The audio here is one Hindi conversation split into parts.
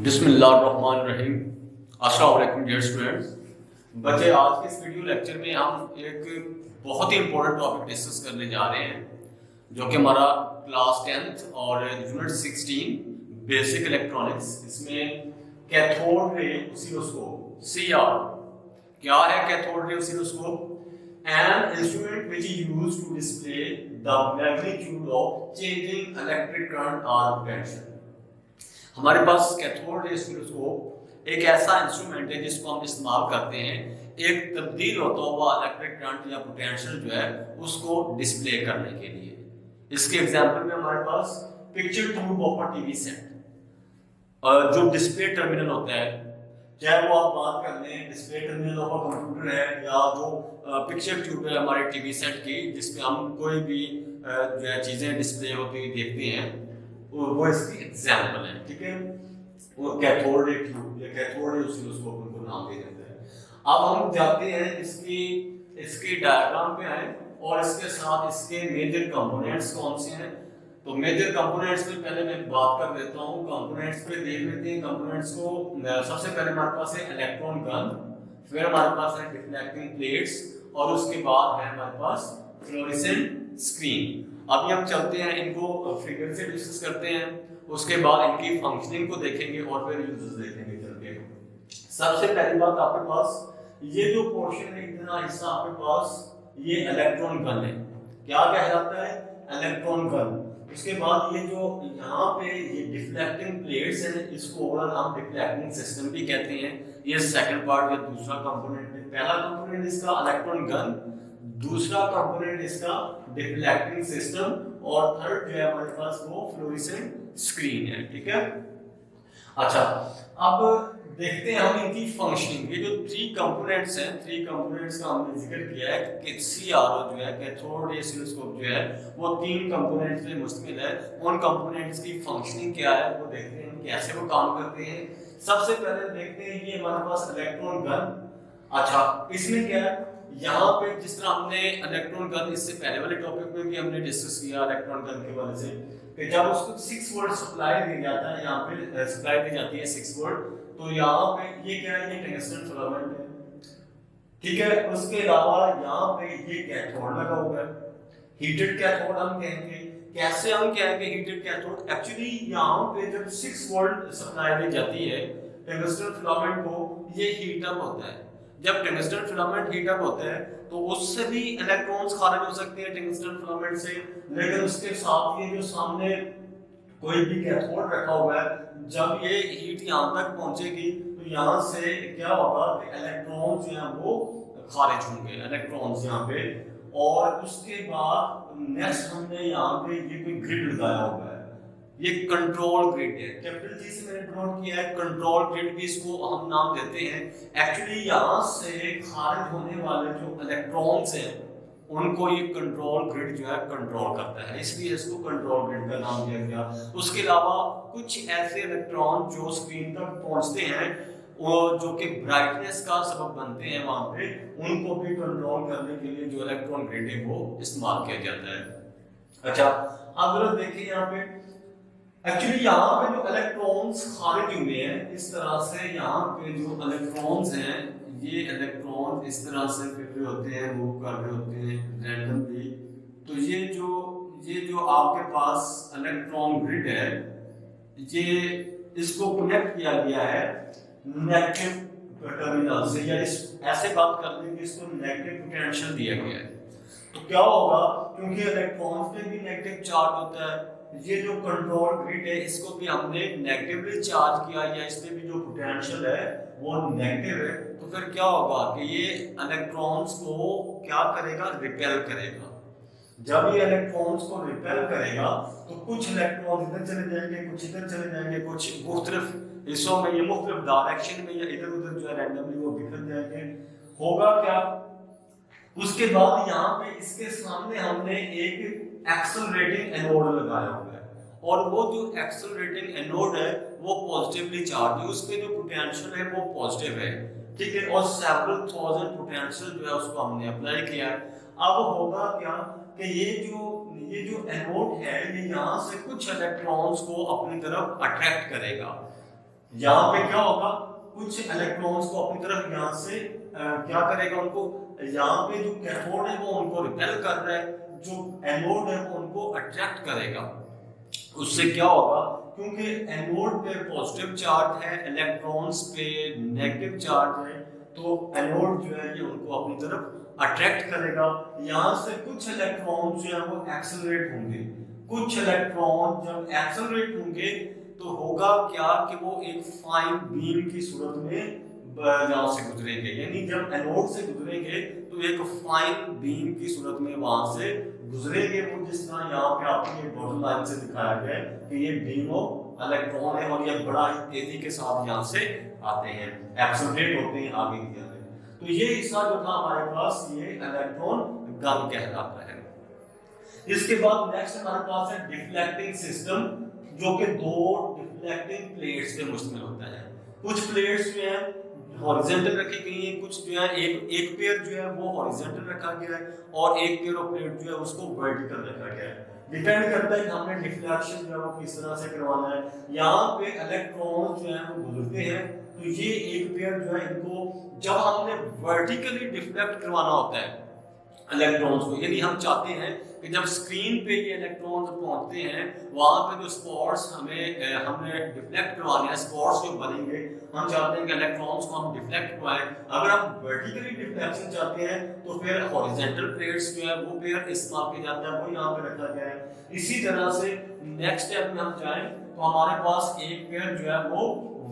बिस्मिल्लाहिर्रहमानिर्रहीम। अस्सलाम वालेकुम डियर स्टूडेंट्स। बच्चे, आज के इस वीडियो लेक्चर में हम एक बहुत ही इंपॉर्टेंट टॉपिक डिस्कस करने जा रहे हैं जो कि हमारा क्लास 10th और यूनिट 16 बेसिक इलेक्ट्रॉनिक्स, इसमें कैथोड रे ऑसिलोस्कोप CR। क्या है cathode ray oscilloscope? An instrument which is used to display the magnitude of changing electric current or potential। हमारे पास कैथोड रे ऑसिलोस्कोप एक ऐसा इंस्ट्रूमेंट है जिसको हम इस्तेमाल करते हैं एक तब्दील होता हुआ इलेक्ट्रिक करंट या पोटेंशियल जो है उसको डिस्प्ले करने के लिए। इसके एग्जांपल में हमारे पास picture tube of a TV set, जो डिस्प्ले टर्मिनल होता है, चाहे वो आप बात कर लें display terminal of a computer है या जो पिक्चर ट्यूब है हमारे टीवी सेट की, जिसमें हम कोई भी जो है चीजें डिस्प्ले होती हुई देखते हैं, वो इसकी एग्जांपल है। ठीक है, वो कैथोड रे ट्यूब या कैथोड रे ऑसिलोस्कोप उनको नाम दे देते हैं। अब हम जाते हैं इसके डायग्राम पे आए और इसके साथ इसके मेजर कंपोनेंट्स कौन से हैं। तो मेजर कंपोनेंट्स में पहले मैं बात कर देता हूँ, कंपोनेंट्स पे देख लेते हैं। कंपोनेंट्स को सबसे पहले हमारे पास है इलेक्ट्रॉन गन, फिर हमारे पास है डिफ्लेक्टिंग प्लेट्स और उसके बाद है हमारे पास फ्लोरेसेंट स्क्रीन। अभी हम चलते हैं, इनको फिगर से डिस्कस करते हैं, उसके बाद इनकी फंक्शनिंग को देखेंगे और फिर यूजेस देखेंगे चलते हैं। सबसे पहली बात, आपके पास ये जो पोर्शन है, इतना हिस्सा आपके पास ये इलेक्ट्रॉन गन है। क्या कहलाता है? Electron gun. उसके बाद ये जो यहाँ पे ये डिफ्लेक्टिंग प्लेट्स हैं, इसको ओवरऑल हम डिफ्लेक्टिंग सिस्टम भी कहते हैं। ये सेकंड पार्ट या दूसरा कंपोनेंट है। पहला कंपोनेंट इसका इलेक्ट्रॉन गन, दूसरा कंपोनेंट इसका डिफ्लेक्टिंग सिस्टम और थर्ड जो है हमारे पास वो फ्लोरेसेंट स्क्रीन है। ठीक है, अच्छा अब देखते हैं हम इनकी फंक्शनिंग। ये जो थ्री कंपोनेंट्स हैं, थ्री कंपोनेंट्स का हमने जिक्र किया है कि CRO जो है कैथोड रे ऑसिलोस्कोप जो है वो तीन कंपोनेंट्स पे मुश्तमिल है। उन कंपोनेंट्स की फंक्शनिंग क्या है वो देखते हैं, कैसे वो काम करते हैं। सबसे पहले देखते हैं ये हमारे पास इलेक्ट्रॉन गन। अच्छा, इसमें क्या है, यहाँ पे जिस तरह हमने इलेक्ट्रॉन गन इससे पहले वाले टॉपिक में भी हमने डिस्कस किया इलेक्ट्रॉन गन के बारे से, कि जब उसको 6 वोल्ट सप्लाई दी जाता है, यहाँ पे सप्लाई दी जाती है 6 वोल्ट, तो यहाँ पे ये क्या है, ये टंगस्टन फिलामेंट है। ठीक है, उसके अलावा यहाँ पे ये कैथोड लगा हुआ है, हीटेड कैथोड हम कहेंगे। कैसे हम कहेंगे हीटेड कैथोड? एक्चुअली यहाँ पे जब 6 वोल्ट सप्लाई दी जाती है टंगस्टन फिलामेंट को, ये हीट अप होता है। जब टंगस्टन फिलामेंट हीट अप होता है तो उससे भी इलेक्ट्रॉन्स खारिज हो सकते हैं टंगस्टन फिलामेंट से, लेकिन उसके साथ ये जो सामने कोई भी कैथोड रखा हुआ है, जब ये हीट यहाँ तक पहुंचेगी तो यहाँ से क्या होगा कि इलेक्ट्रॉन्स यहाँ वो खारिज होंगे, इलेक्ट्रॉन्स यहाँ पे। और उसके बाद नेक्स्ट हमने यहाँ पे ये कोई ग्रिड लगाया हुआ है, ये कंट्रोल ग्रिड है। कैपिटल जी से मैंने नोट किया है, कंट्रोल ग्रिड भी इसको हम नाम देते हैं। एक्चुअली यहाँ से खारिज होने वाले जो इलेक्ट्रॉन्स हैं उनको ये कंट्रोल ग्रिड जो है कंट्रोल करता है, इसलिए इसको कंट्रोल ग्रिड का नाम दिया गया। उसके अलावा कुछ ऐसे इलेक्ट्रॉन जो स्क्रीन तक पहुंचते हैं, वो जो कि ब्राइटनेस का सबब बनते हैं वहां पे, उनको भी कंट्रोल करने के लिए जो इलेक्ट्रॉन ग्रिड है वो इस्तेमाल किया जाता है। अच्छा, अब अगर देखिए यहाँ पे एक्चुअली यहाँ पे जो इलेक्ट्रॉन्स खारिज हुए हैं, इस तरह से यहाँ पे जो इलेक्ट्रॉन्स हैं, ये इलेक्ट्रॉन इस तरह से फिर रहे होते हैं, मूव कर रहे होते हैं रैंडमली। तो ये जो आपके पास इलेक्ट्रॉन ग्रिड है, ये इसको कनेक्ट किया गया है नेगेटिव टर्मिनल से, या ऐसे बात कर लेंगे इसको नेगेटिव पोटेंशियल दिया गया है। तो क्या होगा, क्योंकि इलेक्ट्रॉन्स पे भी नेगेटिव चार्ज होता है, ये जो कंट्रोल ग्रिड है इसको भी हमने नेगेटिवली चार्ज किया, या इसमें भी जो पोटेंशियल है वो नेगेटिव है। तो फिर क्या होगा कि ये इलेक्ट्रॉन्स को क्या करेगा, रिपेल करेगा। जब ये इलेक्ट्रॉन्स को रिपेल करेगा तो कुछ इलेक्ट्रॉन इधर चले जाएंगे, कुछ इधर चले जाएंगे, कुछ मुख्तलिफ हिस्सों में, ये मुख्तलिफ डायरेक्शन में या इधर उधर जो है रैंडमली वो बिखर जाएंगे। होगा क्या, उसके बाद यहाँ पे इसके सामने हमने एक एक्सेलरेटिंग एनोड लगाया हुआ है, और वो जो एक्सेलरेटिंग एनोड है वो पॉजिटिवली चार्ज है, उसके जो पोटेंशियल है वो पॉजिटिव है। ठीक है, और सेवरल थाउजेंड पोटेंशियल जो है उसको हमने अप्लाई किया है। अब होगा क्या कि ये जो एनोड है, ये यहाँ से कुछ इलेक्ट्रॉन्स को अपनी तरफ अट्रैक्ट करेगा। यहाँ पे क्या होगा, कुछ इलेक्ट्रॉन्स को अपनी तरफ यहाँ से क्या करेगा, उनको यहाँ पे जो कैथोड है वो उनको रिपेल कर रहा है, जो एनोड है वो उनको अट्रैक्ट करेगा। उससे क्या होगा, क्योंकि एनोड पे पॉजिटिव चार्ज है, इलेक्ट्रॉन्स पे नेगेटिव चार्ज है, तो एनोड जो है ये उनको अपनी तरफ अट्रैक्ट करेगा। यहाँ से कुछ इलेक्ट्रॉन जो है वो एक्सेलरेट होंगे, कुछ इलेक्ट्रॉन जब एक्सेलरेट होंगे तो होगा क्या कि वो एक फाइन बीम की सूरत में यहाँ से गुजरेंगे, यानी जब एनोड से गुजरेंगे तो एक फाइन बीम की सूरत में वहां से गुजरेंगे। वो जिस तरह यहाँ पे आपको ये डॉटेड लाइन से दिखाया गया है कि ये बीम ऑफ इलेक्ट्रॉन है और ये बड़ा ही तेजी के साथ यहाँ से आते हैं, एक्सेलरेट होते हैं आगे की तरफ। तो ये हिस्सा जो था हमारे पास ये इलेक्ट्रॉन गन कहलाता है। इसके बाद नेक्स्ट हमारे पास है डिफ्लेक्टिंग सिस्टम, जो कि दो डिफ्लेक्टिंग प्लेट्स पे मुश्तमिल होता है। कुछ प्लेट्स जो है हॉरिजॉन्टल रखी गई है, कुछ जो है एक पेयर जो है वो हॉरिजॉन्टल रखा गया है और एक पेयर ऑफ प्लेट जो है उसको वर्टिकल रखा गया है। डिपेंड करता है कि हमने डिफ्लेक्शन जो है वो किस तरह से करवाना है। यहाँ पे इलेक्ट्रॉन जो है वो गुजरते हैं, तो ये एक पेयर जो है इनको जब हमने वर्टिकली डिफ्लेक्ट करवाना होता है इलेक्ट्रॉन्स को, यानी हम चाहते हैं कि जब स्क्रीन पे ये इलेक्ट्रॉन्स पहुंचते हैं वहां पे जो स्पॉट्स हमने डिफ्लेक्ट करवाने हैं, स्पॉट्स जो बनेंगे, हम चाहते हैं कि इलेक्ट्रॉन्स को हम डिफ्लेक्ट करवाएं। अगर हम वर्टिकली डिफ्लेक्शन चाहते हैं तो फिर हॉरिजॉन्टल प्लेट्स जो है वो पेयर इस्तेमाल किया जाता है, वो यहाँ पे रखा गया है। इसी तरह से नेक्स्ट स्टेप में हम जाएं तो हमारे पास एक पेयर जो है वो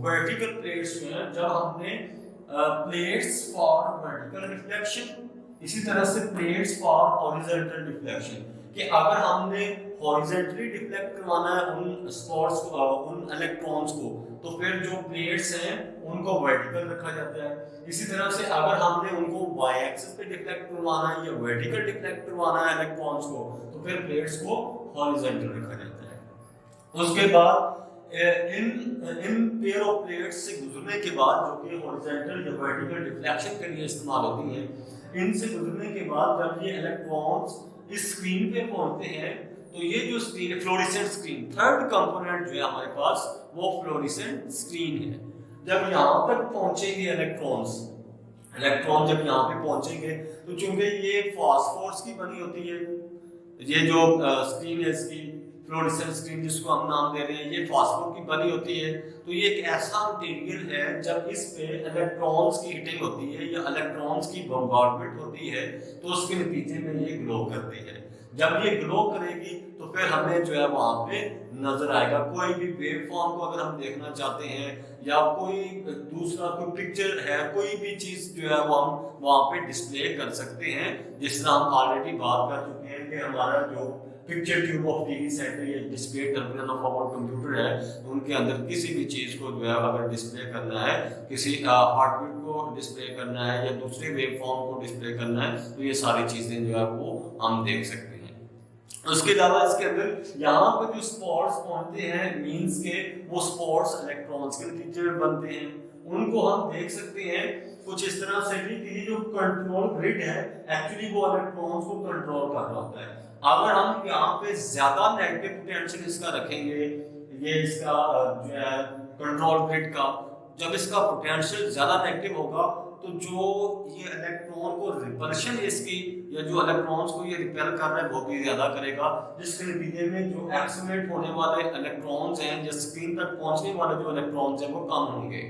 वर्टिकल प्लेट्स जो है, जब हमने प्लेट्स फॉर वर्टिकल रिफ्लेक्शन, इसी तरह से प्लेट्स फॉर हॉरिजॉन्टल डिफ्लेक्शन, कि अगर हमने हॉरिजॉन्टली डिफ्लेक्ट करवाना है उन स्पॉट्स को, उन इलेक्ट्रॉन्स को, तो फिर जो प्लेट्स हैं उनको वर्टिकल रखा जाता है। इसी तरह से अगर हमने उनको वाई एक्सिस पे डिफ्लेक्ट करवाना है या वर्टिकल डिफ्लेक्ट करवाना है इलेक्ट्रॉन्स को, तो फिर प्लेट्स को हॉरिजॉन्टल रखा जाता है। उसके बाद इन पेयर ऑफ प्लेट्स से गुजरने के बाद, जो कि हॉरिजॉन्टल या वर्टिकल डिफ्लेक्शन के लिए इस्तेमाल होती है, इनसे गुजरने के बाद जब ये इलेक्ट्रॉन्स इस स्क्रीन पे पहुंचते हैं तो ये जो screen fluorescent screen, third component जो है हमारे पास वो फ्लोरेसेंट स्क्रीन है। जब यहाँ तक पहुंचेंगे इलेक्ट्रॉन जब यहाँ पे पहुंचेंगे तो चूंकि ये फास्फोरस की बनी होती है, ये जो स्क्रीन है इसकी फ्लोरेसेंट स्क्रीन जिसको हम नाम दे रहे हैं, ये फास्फोर की बनी होती है, तो ये एक ऐसा मटेरियल है जब इस पे इलेक्ट्रॉन्स की हिटिंग होती है या इलेक्ट्रॉन्स की बम्बार्डमेंट होती है तो उसके नतीजे में ये ग्लो करती है। जब ये ग्लो करेगी तो फिर हमें जो है वहां पे नजर आएगा, कोई भी वेव फॉर्म को अगर हम देखना चाहते हैं या कोई दूसरा कोई पिक्चर है, कोई भी चीज जो है वो हम वहां पे डिस्प्ले कर सकते हैं। जिस तरह हम ऑलरेडी बात कर चुके हैं कि हमारा जो picture tube of TV set या display terminal of our computer है, उनके अंदर किसी भी चीज को जो है अगर डिस्प्ले करना है, किसी हार्टबीट को डिस्प्ले करना है या दूसरे वेव फॉर्म को डिस्प्ले करना है, तो ये सारी चीजें जो है वो हम देख सकते हैं। उसके अलावा इसके अंदर यहाँ पे जो स्पॉट्स पहुंचते हैं मींस के वो स्पॉट्स इलेक्ट्रॉन्स के नतीजे में बनते हैं, उनको हम देख सकते हैं कुछ इस तरह से भी कि जो कंट्रोल ग्रिड है एक्चुअली वो इलेक्ट्रॉन्स को कंट्रोल कर रहा होता है। अगर हम यहाँ पे ज्यादा नेगेटिव पोटेंशियल इसका रखेंगे, ये इसका जो है कंट्रोल ग्रिड का, जब इसका पोटेंशियल ज्यादा नेगेटिव होगा तो जो ये इलेक्ट्रॉन को रिपल्शन इसकी या जो इलेक्ट्रॉन्स को ये रिपेल कर रहा है वो भी ज्यादा करेगा, जिसके नतीजे में जो एक्सलेट होने वाले इलेक्ट्रॉन्स हैं या स्क्रीन तक पहुंचने वाले जो इलेक्ट्रॉन्स हैं वो कम होंगे,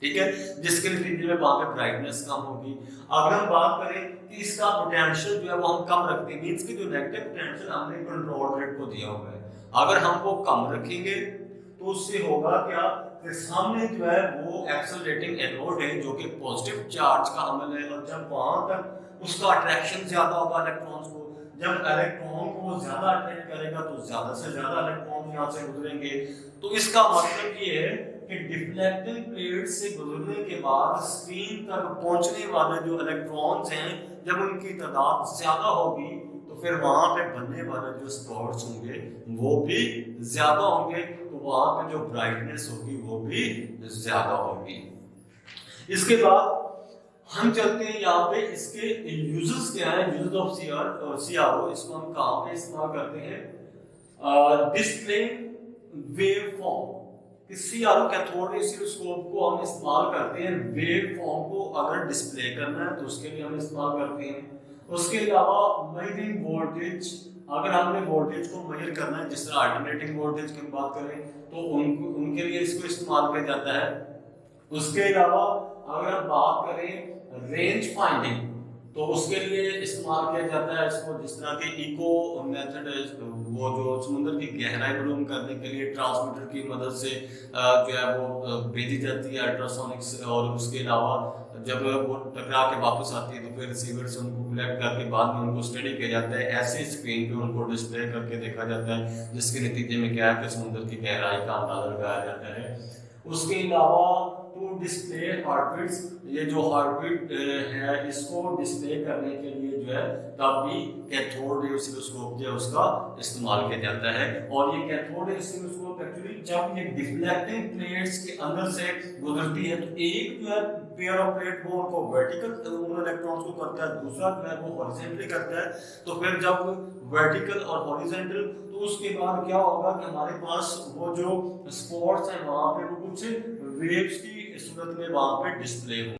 ठीक है, जिसके नतीजे में वहां पे ब्राइटनेस कम होगी। अगर हम बात करें कि इसका पोटेंशियल जो है वो हम कम रखते हैं, मींस की जो नेगेटिव पोटेंशियल हमने कंट्रोल ग्रिड को दिया हुआ है, अगर हम वो कम रखेंगे तो उससे होगा क्या कि सामने जो है वो एक्सेलरेटिंग एनोड है जो कि पॉजिटिव चार्ज का हमल है, और जब वहां तक उसका अट्रैक्शन ज्यादा होगा इलेक्ट्रॉन्स को, जब इलेक्ट्रॉन को ज्यादा अट्रैक्ट करेगा तो ज्यादा से ज्यादा इलेक्ट्रॉन यहाँ से गुजरेंगे। तो इसका मतलब ये है कि डिफ्लेक्टिंग प्लेट से गुजरने के बाद स्क्रीन तक पहुंचने वाले जो इलेक्ट्रॉन्स हैं जब उनकी तादाद ज्यादा होगी तो फिर वहां पे बनने वाले जो स्पॉट्स होंगे वो भी ज्यादा होंगे, तो वहां पे जो ब्राइटनेस होगी वो भी ज्यादा होगी। इसके बाद हम चलते हैं यहाँ पे इसके यूजेस क्या है, यूजेस ऑफ सीआरओ, इसको हम कहाँ पे इस्तेमाल करते हैं, डिस्प्ले वेव फॉर्म, इस सीआरओ कैथोड रे ऑसिलोस्कोप को हम इस्तेमाल करते हैं वेव फॉर्म को अगर डिस्प्ले करना है तो उसके लिए हम इस्तेमाल करते हैं। उसके अलावा मेजरिंग वोल्टेज, अगर हमने वोल्टेज को मेजर करना है, जिस तरह अल्टरनेटिंग वोल्टेज की बात करें तो उनके लिए इसको इस्तेमाल किया जाता है। उसके अलावा अगर हम बात करें रेंज फाइंडिंग तो उसके लिए इस्तेमाल किया जाता है इसको, जिस तरह के इको मेथड, वो जो समुद्र की गहराई मालूम करने के लिए ट्रांसमीटर की मदद से जो है वो भेजी जाती है अल्ट्रासोनिक्स, और उसके अलावा जब वो टकरा के वापस आती है तो फिर रिसीवर से उनको कलेक्ट करके बाद में उनको स्टडी किया जाता है, ऐसे स्क्रीन पे उनको डिस्प्ले करके देखा जाता है, जिसके नतीजे में क्या है कि समुद्र की गहराई का अंदाजा लगाया जाता है। उसके अलावा टू डिस्प्ले हार्टबीट्स, ये जो हार्टबीट है इसको डिस्प्ले करने के लिए जो है तब भी कैथोड रे ऑसिलोस्कोप जो है उसका इस्तेमाल किया जाता है। और ये कैथोड रे ऑसिलोस्कोप एक्चुअली जब ये डिफ्लेक्टिंग प्लेट्स के अंदर से गुजरती है तो एक जो है पेयर ऑफ प्लेट वो उनको वर्टिकल उन इलेक्ट्रॉन्स को करता है, दूसरा जो है वो हॉरिजॉन्टली करता है। तो फिर जब वर्टिकल और हॉरिजॉन्टल, तो उसके बाद क्या होगा कि हमारे पास वो जो स्पॉट्स हैं वहां पे वो कुछ वेव्स की सूरत में वहां पे डिस्प्ले हो।